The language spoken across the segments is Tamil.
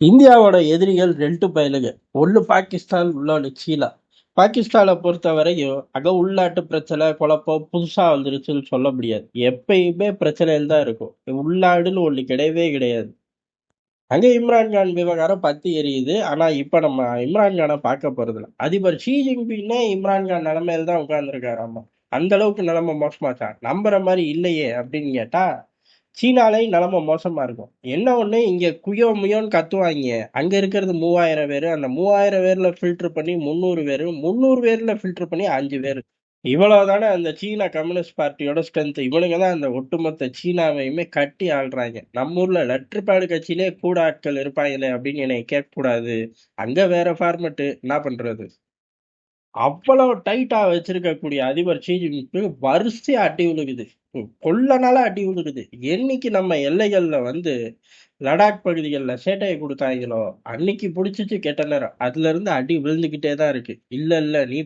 இந்தியாவோட எதிரிகள் 2 பயலுக. ஒண்ணு பாகிஸ்தான், இன்னொன்னு சீனா. பாகிஸ்தானை பொறுத்தவரையும் அங்க உள்நாட்டு பிரச்சனை, குழப்பம் புதுசா வந்துருச்சுன்னு சொல்ல முடியாது. எப்பயுமே பிரச்சனைகள் தான் இருக்கும். உள்நாடுன்னு ஒண்ணு கிடையவே கிடையாது. அங்க இம்ரான்கான் விவகாரம் பத்தி எரியுது. ஆனா இப்ப நம்ம இம்ரான்கானை பார்க்க போறதில்ல. அதிபர் ஷி ஜின்பிங்னே இம்ரான்கான் நிலைமையில தான் உட்கார்ந்துருக்காராமா. அந்த அளவுக்கு நிலைமை மோசமாச்சா? நம்புற மாதிரி இல்லையே அப்படின்னு கேட்டா சீனாலையும் நிலைமை மோசமா இருக்கும். என்ன ஒண்ணு இங்க குயோ முயோன்னு கத்துவாங்க. அங்க இருக்கிறது 3000 பேரு. அந்த 3000 பேர்ல ஃபில்டர் பண்ணி 300 பேரு. 300 பேர்ல ஃபில்டர் பண்ணி 5 பேரு. இவ்வளவுதானே அந்த சீனா கம்யூனிஸ்ட் பார்ட்டியோட ஸ்ட்ரென்த். இவனுங்க தான் அந்த ஒட்டுமொத்த சீனாவையுமே கட்டி ஆள்றாங்க. நம்ம ஊர்ல லெட்டர் பேடு கட்சியிலே கூட ஆட்கள் இருப்பாங்களே அப்படின்னு என்னை கேட்க கூடாது. அங்க வேற ஃபார்மட். என்ன பண்றது? அவ்வளவு டைட்டா வச்சிருக்கக்கூடிய அதிபர் ஷி ஜின்பிங் வரிசையா அடி விழுகுது. கொல்லனால அடி விழுகுது. என்னைக்கு நம்ம எல்லைகள்ல வந்து லடாக் பகுதிகள்ல சேட்டையை கொடுத்தாங்களோ அன்னைக்கு புடிச்சிச்சு கெட்ட நேரம். அதுல இருந்து அடி விழுந்துகிட்டே தான் இருக்கு. இல்ல இல்ல நீ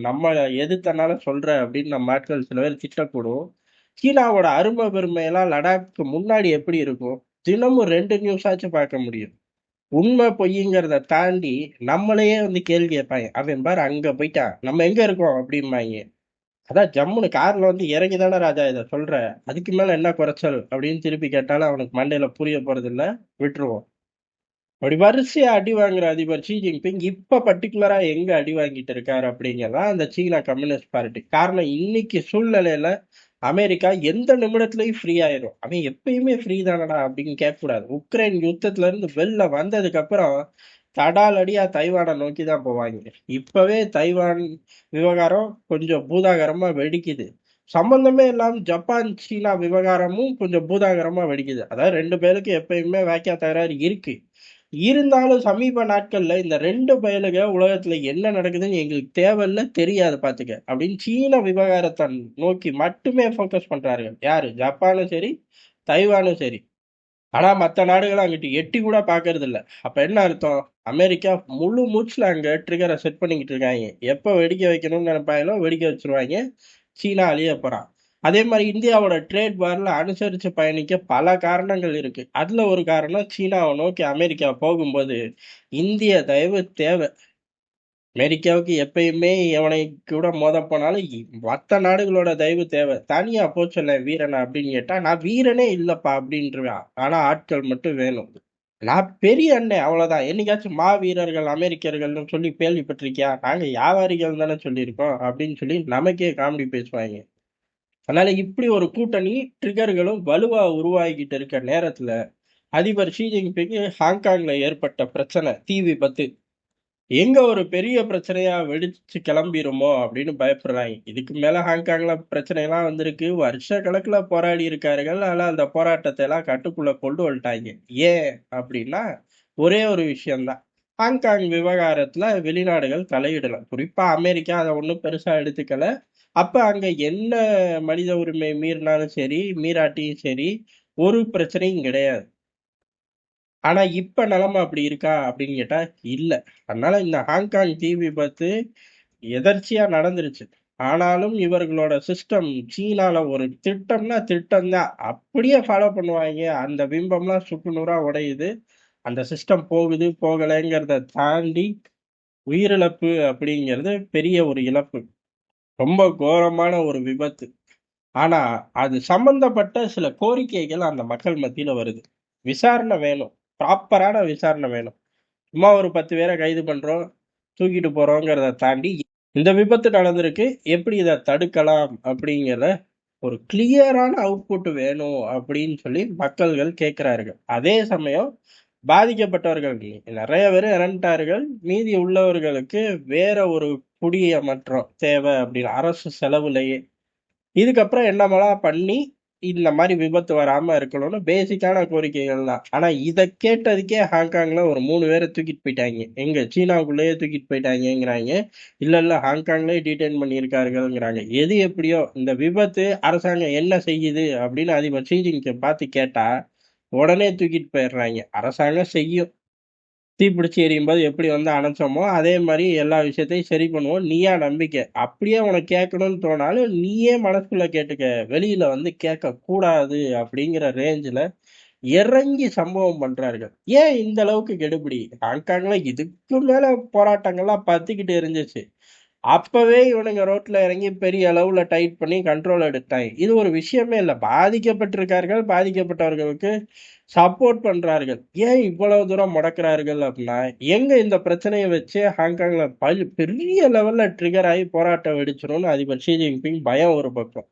நம்ம எதிர்த்தனால சொல்ற அப்படின்னு நம்ம ஆட்கள் சில பேர் திட்டக்கூடும். சீனாவோட அருமை பெருமையெல்லாம் லடாக்கு முன்னாடி எப்படி இருக்கும்? தினமும் 2 நியூஸ் ஆச்சும் பார்க்க முடியும். உண்மை பொய்ங்கிறத தாண்டி நம்மளையே வந்து கேள்வி கேட்பாங்க. அவன் பாரு அங்க போயிட்டான், நம்ம எங்க இருக்கோம் அப்படிம்பாங்க. அதான் ஜம்முன்னு கார்ல வந்து இறங்கி தானே ராஜா இதை சொல்ற, அதுக்கு மேல என்ன குறைச்சல் அப்படின்னு திருப்பி கேட்டாலும் அவனுக்கு மண்டையில புரிய போறது இல்ல. விட்டுருவோம். அப்படி வரிசையா அடி வாங்குற அதிபர் ஷி ஜின்பிங் இப்ப பர்டிகுலரா எங்க அடி வாங்கிட்டு இருக்காரு அப்படிங்கிறதா அந்த சீனா கம்யூனிஸ்ட் பார்ட்டி. காரணம் இன்னைக்கு சூழ்நிலையில அமெரிக்கா எந்த நிமிடத்துலயும் ஃப்ரீ ஆயிரும். அவன் எப்பயுமே ஃப்ரீ தானடா அப்படின்னு கேட்கக்கூடாது. உக்ரைன் யுத்தத்துல இருந்து வெளில வந்ததுக்கு அப்புறம் தடாலடியா தைவானை நோக்கி தான் போவாங்க. இப்பவே தைவான் விவகாரம் கொஞ்சம் பூதாகரமா வெடிக்குது. சம்பந்தமே இல்லாம ஜப்பான் சீனா விவகாரமும் கொஞ்சம் பூதாகரமா வெடிக்குது. அதாவது 2 பேருக்கு எப்பயுமே வாய்க்கா தகராறு இருக்கு. இருந்தாலும் சமீப நாட்கள்ல இந்த 2 பயலுக உலகத்துல என்ன நடக்குதுன்னு எங்களுக்கு தேவையில்ல, தெரியாது பாத்துக்க அப்படின்னு சீன விவகாரத்தை நோக்கி மட்டுமே ஃபோக்கஸ் பண்றார்கள். யாரு? ஜப்பானும் சரி, தைவானும் சரி. ஆனா மத்த நாடுகள் அங்கிட்டு எட்டி கூட பாக்குறது இல்ல. அப்ப என்ன அர்த்தம்? அமெரிக்கா முழு மூச்சுல அங்க ட்ரிகரை செட் பண்ணிக்கிட்டு இருக்காங்க. எப்ப வெடிக்க வைக்கணும்னு நினைப்பாங்களோ வெடிக்க வச்சிருவாங்க. சீனா அழிய போறான். அதே மாதிரி இந்தியாவோட ட்ரேட் வார்ல அனுசரிச்சு பயணிக்க பல காரணங்கள் இருக்கு. அதுல ஒரு காரணம் சீனாவை நோக்கி அமெரிக்கா போகும்போது இந்திய தயவு தேவை. அமெரிக்காவுக்கு எப்பயுமே எவனை கூட மோத போனாலும் மத்த நாடுகளோட தயவு தேவை. தனியா போச்சல வீரனா அப்படின்னு கேட்டா நான் வீரனே இல்லப்பா அப்படின்றான். ஆனா ஆட்கள் மட்டும் வேணும். நான் பெரிய அண்ணன் அவ்வளவுதான். என்னைக்காச்சும் மாவீரர்கள் அமெரிக்கர்கள்னு சொல்லி கேள்விப்பட்டிருக்கியா? நாங்க வியாபாரிகள் தானே சொல்லியிருக்கோம் அப்படின்னு சொல்லி நமக்கே காமெடி பேசுவாங்க. அதனால இப்படி ஒரு கூட்டணி ட்ரிகர்களும் வலுவா உருவாகிக்கிட்டு இருக்க நேரத்துல அதிபர் ஷி ஜின்பிங் ஹாங்காங்ல ஏற்பட்ட பிரச்சனை தீ விபத்து எங்க ஒரு பெரிய பிரச்சனையா வெடிச்சு கிளம்பிருமோ அப்படின்னு பயப்படுறாங்க. இதுக்கு மேல ஹாங்காங்ல பிரச்சனை எல்லாம் வந்திருக்கு. வருஷ கணக்குல போராடி இருக்கார்கள். ஆனா அந்த போராட்டத்தை எல்லாம் கட்டுக்குள்ள கொண்டு வந்துட்டாங்க. ஏன் அப்படின்னா ஒரே ஒரு விஷயம்தான். ஹாங்காங் விவகாரத்துல வெளிநாடுகள் தலையிடல. குறிப்பா அமெரிக்கா அதை ஒண்ணும் பெருசா எடுத்துக்கல. அப்ப அங்க என்ன மனித உரிமை மீறினாலும் சரி, மீறாட்டியும் சரி, ஒரு பிரச்சனையும் கிடையாது. ஆனா இப்ப நிலைமை அப்படி இருக்கா அப்படின்னு கேட்டா இல்ல. அதனால இந்த ஹாங்காங் தீ விபத்து எதர்ச்சியா நடந்துருச்சு. ஆனாலும் இவர்களோட சிஸ்டம் சீனால ஒரு திட்டம்னா திட்டம் தான். அப்படியே ஃபாலோ பண்ணுவாங்க. அந்த பிம்பம்லாம் சுக்குநூறா உடையுது. அந்த சிஸ்டம் போகுது போகலைங்கிறத தாண்டி உயிரிழப்பு அப்படிங்கிறது பெரிய ஒரு இழப்பு. ரொம்ப கோரமான ஒரு விபத்து. ஆனா அது சம்பந்தப்பட்ட சில கோரிக்கைகள் அந்த மக்கள் மத்தியில வருது. விசாரணை வேணும். ப்ராப்பரான விசாரணை வேணும். சும்மா ஒரு 10 பேரை கைது பண்றோம், தூக்கிட்டு போறோங்கிறத தாண்டி இந்த விபத்து நடந்திருக்கு. எப்படி இதை தடுக்கலாம் அப்படிங்கிற ஒரு கிளியரான அவுட்புட் வேணும் அப்படின்னு சொல்லி மக்கள்கள் கேட்கிறார்கள். அதே சமயம் பாதிக்கப்பட்டவர்கள் நிறைய பேர் இறந்துட்டார்கள். மீதி உள்ளவர்களுக்கு வேற ஒரு குடியமற்றம் தேவை அப்படின்னு அரசு செலவுலயே இதுக்கப்புறம் என்னமெல்லாம் பண்ணி இந்த மாதிரி விபத்து வராம இருக்கணும்னு பேசிக்கான கோரிக்கைகள் தான். ஆனா இத கேட்டதுக்கே ஹாங்காங்ல ஒரு 3 பேரை தூக்கிட்டு போயிட்டாங்க. எங்க சீனாவுக்குள்ளேயே தூக்கிட்டு போயிட்டாங்கங்கிறாங்க. இல்ல இல்ல ஹாங்காங்லயே டீடைன் பண்ணியிருக்கார்கள்ங்கிறாங்க. எது எப்படியோ இந்த விபத்து அரசாங்கம் என்ன செய்யுது அப்படின்னு அதிபர் ஷி ஜின்பிங்கை பார்த்து கேட்டா உடனே தூக்கிட்டு போயிடுறாங்க. அரசாங்கம் செய்யும். தீப்பிடிச்சு எரியும்போது எப்படி வந்து அணைச்சோமோ, அதே மாரி எல்லா விஷயத்தையும் சரி பண்ணுவோம். நீயா நம்பிக்க. அப்படியே உனக்கு கேட்கணும்னு தோணாலும், நீயே மனசுக்குள்ள கேட்டுக்க. வெளியில வந்து கேட்கக்கூடாது அப்படிங்கிற ரேஞ்சுல இறங்கி சம்பவம் பண்றார்கள். ஏன் இந்த அளவுக்கு கெடுபிடி? ஹாங்காங்ல இதுக்கு மேல போராட்டங்கள்லாம் பத்திக்கிட்டு இருந்துச்சு. அப்பவே இவனுங்க ரோட்ல இறங்கி பெரிய அளவுல டைட் பண்ணி கண்ட்ரோல் எடுத்தாங்க. இது ஒரு விஷயமே இல்ல. பாதிக்கப்பட்டிருக்கார்கள். பாதிக்கப்பட்டவர்களுக்கு சப்போர்ட் பண்றார்கள். ஏன் இவ்வளவு தூரம் முடக்குறார்கள் அப்படின்னா, எங்க இந்த பிரச்சனைய வச்சு ஹாங்காங்ல பெரிய லெவல்ல ட்ரிகர் ஆகி போராட்டம் வெடிச்சிரும்னு அதிபர் ஷி ஜின்பிங் பயம் ஒரு பக்கம்.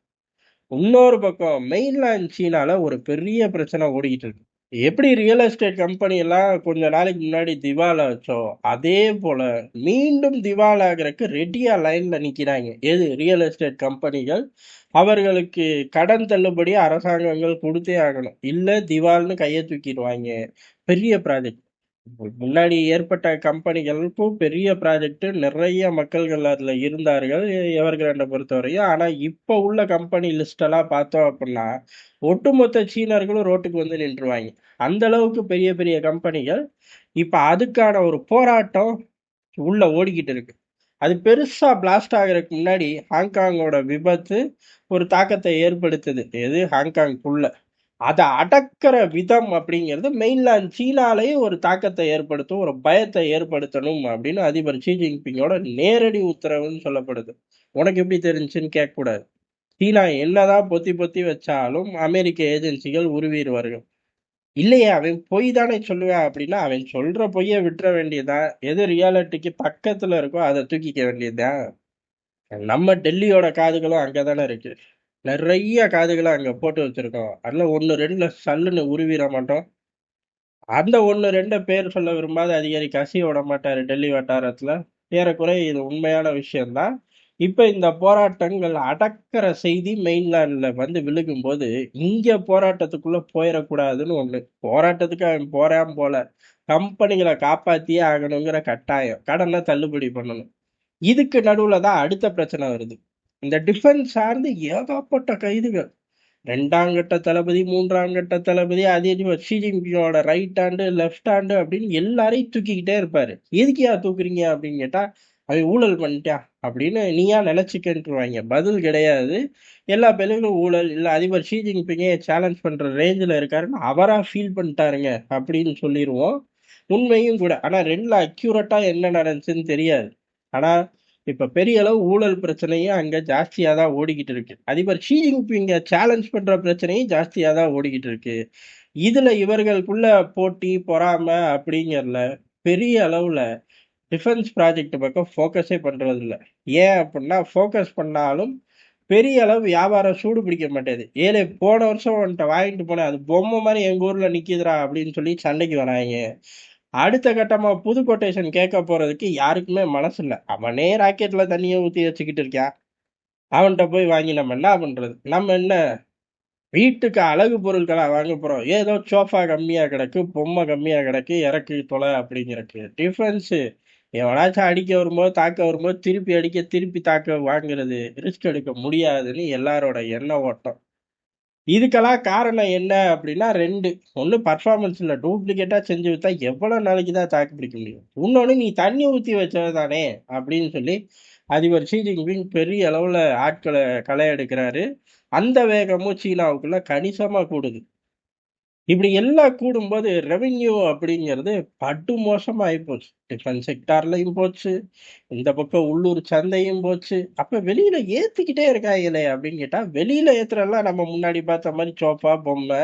இன்னொரு பக்கம் மெயின்லேண்ட் சீனால ஒரு பெரிய பிரச்சனை ஓடிக்கிட்டு இருக்கு. எப்படி ரியல் எஸ்டேட் கம்பெனி எல்லாம் கொஞ்ச நாளைக்கு முன்னாடி திவாலா ஆச்சோ, அதே போல மீண்டும் திவாலா ஆகுறதுக்கு ரெடியா லைன்ல நிக்கிறாங்க. எது ரியல் எஸ்டேட் கம்பெனிகள். அவர்களுக்கு கடன் தள்ளுபடி அரசாங்கங்கள் கொடுத்தே ஆகணும். இல்ல திவால்னு கையை தூக்கிடுவாங்க. பெரிய ப்ராஜெக்ட். முன்னாடி ஏற்பட்ட கம்பெனிகளுக்கும் பெரிய ப்ராஜெக்ட், நிறைய மக்கள்கள் அதுல இருந்தார்கள் எவர்கிராண்டை பொறுத்தவரையும். ஆனா இப்ப உள்ள கம்பெனி லிஸ்ட் எல்லாம் பார்த்தோம் அப்படின்னா ஒட்டுமொத்த சீனர்களும் ரோட்டுக்கு வந்து நின்றுவாங்க. அந்த அளவுக்கு பெரிய பெரிய கம்பெனிகள். இப்ப அதுக்கான ஒரு போராட்டம் உள்ள ஓடிக்கிட்டு இருக்கு. அது பெருசா பிளாஸ்ட் ஆகுறதுக்கு முன்னாடி ஹாங்காங்கோட விபத்து ஒரு தாக்கத்தை ஏற்படுத்துது. எது ஹாங்காங்குள்ள. அதை அடக்கிற விதம் அப்படிங்கிறது மெயின்லேண்ட் சீனாலேயும் ஒரு தாக்கத்தை ஏற்படுத்தும், ஒரு பயத்தை ஏற்படுத்தணும் அப்படின்னு அதிபர் ஷி ஜின்பிங்கோட நேரடி உத்தரவுன்னு சொல்லப்படுது. உனக்கு எப்படி தெரிஞ்சுன்னு கேட்கக்கூடாது. சீனா என்னதான் பொத்தி பொத்தி வச்சாலும் அமெரிக்க ஏஜென்சிகள் உருவிடுவார்கள். இல்லையே அவன் பொய் தானே சொல்லுவேன் அப்படின்னா அவன் சொல்ற பொய்ய விட்டுற வேண்டியதுதான். எது ரியாலிட்டிக்கு பக்கத்துல இருக்கோ அதை தூக்கிக்க வேண்டியதுதான். நம்ம டெல்லியோட காதுகளும் அங்கதானே இருக்கு. நிறைய காதுகளை அங்க போட்டு வச்சிருக்கோம். அதுல ஒண்ணு ரெண்டுல சல்லுன்னு உருவிட மாட்டோம். அந்த ஒண்ணு ரெண்டு பேர் சொல்ல விரும்பாத அதிகாரி கசிய விட மாட்டாரு டெல்லி வட்டாரத்துல. ஏறக்குறைய இது உண்மையான விஷயம்தான். இப்ப இந்த போராட்டங்கள் அடக்கிற செய்தி மெயின்லேண்ட்ல வந்து விழுகும்போது இங்க போராட்டத்துக்குள்ள போயிடக்கூடாதுன்னு ஒண்ணு. போராட்டத்துக்கு அவன் போறான் போல. கம்பெனிகளை காப்பாத்தியே ஆகணுங்கிற கட்டாயம். கடனை தள்ளுபடி பண்ணணும். இதுக்கு நடுவுல தான் அடுத்த பிரச்சனை வருது. இந்த டிஃபென்ஸ் சார்ந்து ஏகப்பட்ட கைதுகள். 2ஆம் கட்ட தளபதி, 3ஆம் கட்ட தளபதி, அதே ஷி ஜின்பிங்கோட ரைட் ஹேண்டு, லெஃப்ட் ஹேண்டு அப்படின்னு எல்லாரையும் தூக்கிக்கிட்டே இருப்பாரு. எதுக்குயா தூக்குறீங்க அப்படின்னு கேட்டா, அவன் ஊழல் பண்ணிட்டான் அப்படின்னு நீயா நினைச்சுக்கன்றுவாங்க. பதில் கிடையாது. எல்லா பேரும் ஊழல் இல்ல அதிபர் ஷி ஜின்பிங்கே சேலஞ்ச் பண்ற ரேஞ்சில் இருக்காருன்னு அவரா ஃபீல் பண்ணிட்டாருங்க அப்படின்னு சொல்லிடுவோம். உண்மையும் கூட. ஆனா ரெண்டுல அக்யூரேட்டா என்ன நடந்துச்சுன்னு தெரியாது. ஆனா இப்ப பெரிய அளவு ஊழல் பிரச்சனையும் அங்க ஜாஸ்தியா தான் ஓடிக்கிட்டு இருக்கு. அதிபர் ஷி ஜின்பிங்க சேலஞ்ச் பண்ற பிரச்சனையும் ஜாஸ்தியா தான் ஓடிக்கிட்டு இருக்கு. இதுல இவர்களுக்குள்ள போட்டி, பொறாமை அப்படிங்கறதுல பெரிய அளவுல டிஃபென்ஸ் ப்ராஜெக்ட் பக்கம் ஃபோக்கஸே பண்றது இல்ல. ஏன் அப்படின்னா ஃபோக்கஸ் பண்ணாலும் பெரிய அளவு வியாபாரம் சூடு பிடிக்க மாட்டேது. ஏலே போன வருஷம் உன்கிட்ட வாங்கிட்டு போனேன் அது பொம்மை மாதிரி எங்க ஊர்ல நிக்குதுடா அப்படின்னு சொல்லி சண்டைக்கு வராங்க. அடுத்த கட்டமா புது கொட்டேஷன் கேட்க போறதுக்கு யாருக்குமே மனசு இல்ல. அவனே ராக்கெட்ல தண்ணியை ஊத்தி வச்சுக்கிட்டு இருக்கான். அவன்கிட்ட போய் வாங்கி நம்ம என்ன பண்றது? நம்ம என்ன வீட்டுக்கு அழகு பொருட்களா வாங்க போறோம்? ஏதோ சோஃபா கம்மியா கிடக்கு, பொம்மை கம்மியா கிடக்கு, இறக்கு தொலை அப்படிங்கிறக்கு. டிஃபரன்ஸ் எவனாச்சும் அடிக்க வரும்போது, தாக்க வரும்போது திருப்பி அடிக்க, திருப்பி தாக்க வாங்குறது ரிஸ்க் எடுக்க முடியாதுன்னு எல்லாரோட எண்ண ஓட்டம். இதுக்கெல்லாம் காரணம் என்ன அப்படின்னா 2. ஒண்ணு பெர்ஃபார்மன்ஸ்ல டூப்ளிகேட்டா செஞ்சு வித்தா எவ்வளவு நாளைக்கு தான் தாக்கு பிடிக்க முடியும்? இன்னொன்னு நீ தண்ணி ஊத்தி வச்சது தானே அப்படின்னு சொல்லி அதிபர் ஷி ஜின்பிங் பெரிய அளவுல ஆட்களை களை எடுக்கிறாரு. அந்த வேகமும் சீனாவுக்குள்ள கணிசமா கூடுது. இப்படி எல்லாம் கூடும்போது ரெவென்யூ அப்படிங்கிறது படு மோசமா ஆயிப்போச்சு. டிஃபென்ஸ் செக்டார்லயும் போச்சு. இந்த பக்கம் உள்ளூர் சந்தையும் போச்சு. அப்ப வெளியில ஏத்திக்கிட்டே இருக்காங்களே அப்படின்னு கேட்டா, வெளியில ஏத்துறதெல்லாம் நம்ம முன்னாடி பார்த்த மாதிரி சோஃபா, பொம்மை,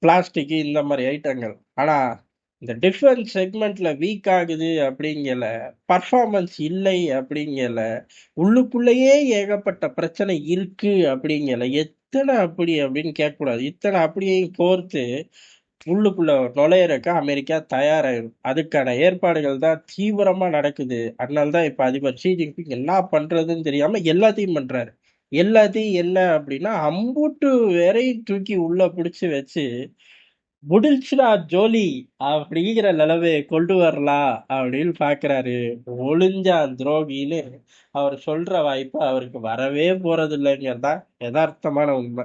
பிளாஸ்டிக் இந்த மாதிரி ஐட்டங்கள். ஆனா இந்த டிஃபென்ஸ் செக்மெண்ட்ல வீக் ஆகுது அப்படிங்கல, பர்ஃபார்மன்ஸ் இல்லை அப்படிங்கல, உள்ளுக்குள்ளேயே ஏகப்பட்ட பிரச்சனை இருக்கு அப்படிங்கல, எத்தனை அப்படி அப்படின்னு கேட்கக்கூடாது. இத்தனை அப்படியையும் கோர்த்து உள்ளுக்குள்ள நுழையறக்கு அமெரிக்கா தயாராயிரும். அதுக்கான ஏற்பாடுகள் தான் தீவிரமா நடக்குது. அதனால தான் இப்ப அதிபர் ஷி ஜின்பிங் என்ன பண்றதுன்னு தெரியாம எல்லாத்தையும் பண்றாரு. எல்லாத்தையும் என்ன அப்படின்னா அம்புட்டு வேரையும் தூக்கி உள்ள பிடிச்சு வச்சு முடிஞ்சுடா ஜோலி அப்படிங்கிற நிலைமையை கொண்டு வரலாம் அப்படின்னு பாக்குறாரு. ஒளிஞ்சான் துரோகின்னு அவர் சொல்ற வாய்ப்பு அவருக்கு வரவே போறது இல்லைங்கிறதா யதார்த்தமான உண்மை.